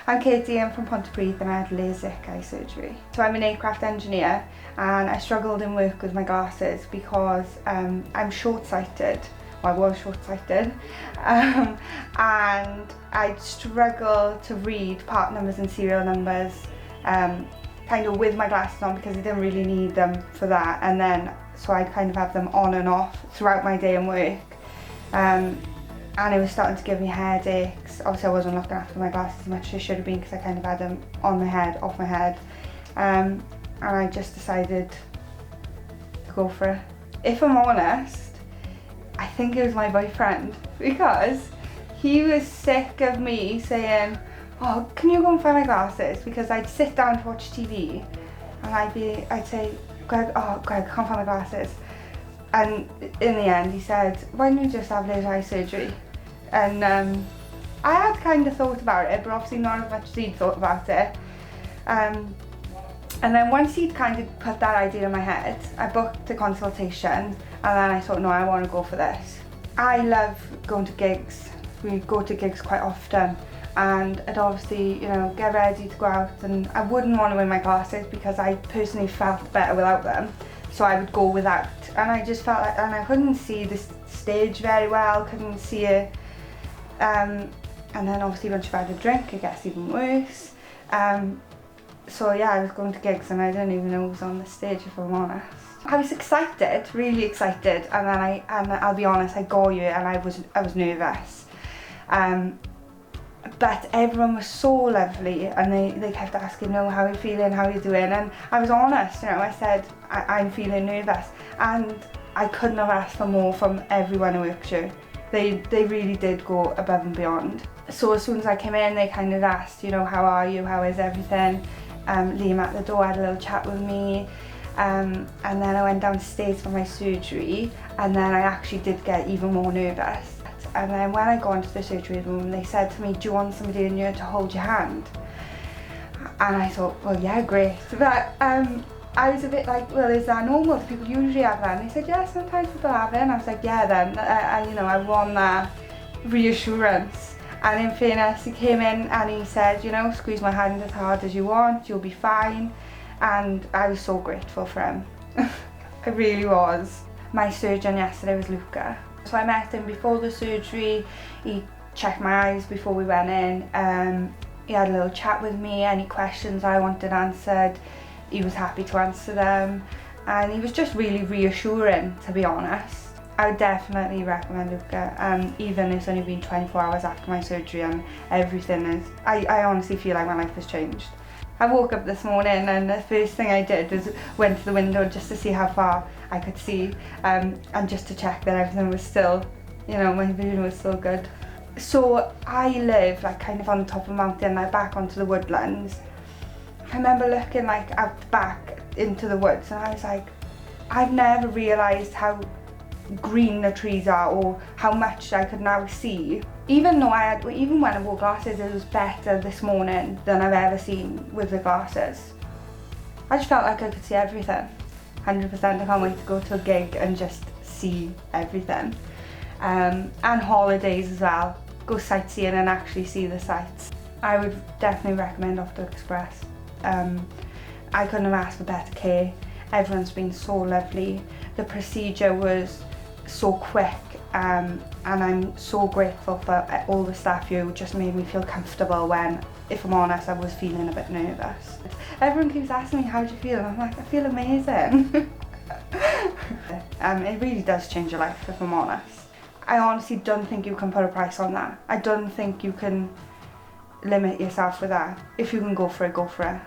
I'm Katie, I'm from Pontypridd and I had LASIK eye surgery. So I'm an aircraft engineer and I struggled in work with my glasses because I'm short-sighted. Well, I was short-sighted and I'd struggle to read part numbers and serial numbers kind of with my glasses on because I didn't really need them for that, and then so I'd kind of have them on and off throughout my day and work. And it was starting to give me headaches. Obviously I wasn't looking after my glasses as much as I should have been because I kind of had them on my head, off my head. And I just decided to go for it. If I'm honest, I think it was my boyfriend, because he was sick of me saying, oh, can you go and find my glasses? Because I'd sit down to watch TV and I'd say, Greg, I can't find my glasses. And in the end he said, why don't you just have laser eye surgery? And I had kind of thought about it, but obviously not as much as he'd thought about it. And then once he'd kind of put that idea in my head, I booked a consultation, and then I thought, no, I want to go for this. I love going to gigs. We go to gigs quite often, and I'd obviously, you know, get ready to go out, and I wouldn't want to wear my glasses because I personally felt better without them. So I would go without, and I just felt like, and I couldn't see the stage very well, couldn't see it. And then obviously once you've had a drink, it gets even worse. So yeah, I was going to gigs and I didn't even know who was on the stage, if I'm honest. I was excited, really excited, and then I'll be honest, I got you and I was nervous. But everyone was so lovely, and they kept asking, no, how are you feeling, how are you doing? And I was honest, you know, I said, I'm feeling nervous. And I couldn't have asked for more from everyone who worked here. They really did go above and beyond. So as soon as I came in, they kind of asked, you know, how are you, how is everything? Liam at the door had a little chat with me. And then I went downstairs for my surgery, and then I actually did get even more nervous. And then when I got into the surgery room, they said to me, do you want somebody in here to hold your hand? And I thought, well, yeah, great. But I was a bit like, well, is that normal? Do people usually have that? And they said, yeah, sometimes people have it. And I was like, yeah, then, you know, I want that reassurance. And in fairness, he came in and he said, you know, squeeze my hand as hard as you want, you'll be fine. And I was so grateful for him. I really was. My surgeon yesterday was Luca. So I met him before the surgery. He checked my eyes before we went in. He had a little chat with me, any questions I wanted answered, he was happy to answer them. And he was just really reassuring, to be honest. I would definitely recommend Luca, even it's only been 24 hours after my surgery and everything is, I honestly feel like my life has changed. I woke up this morning and the first thing I did was went to the window just to see how far I could see, and just to check that everything was still, you know, my vision was still good. So I live like kind of on the top of a mountain, like back onto the woodlands. I remember looking like out the back into the woods and I was like, I've never realised how green the trees are or how much I could now see. Even when I wore glasses, it was better this morning than I've ever seen with the glasses. I just felt like I could see everything. 100%. I can't wait to go to a gig and just see everything. And holidays as well. Go sightseeing and actually see the sights. I would definitely recommend Optical Express. I couldn't have asked for better care. Everyone's been so lovely. The procedure was so quick, and I'm so grateful for all the staff here who just made me feel comfortable when, if I'm honest, I was feeling a bit nervous. Everyone keeps asking me, how do you feel? And I'm like, I feel amazing. It really does change your life, if I'm honest. I honestly don't think you can put a price on that. I don't think you can limit yourself with that. If you can go for it, go for it.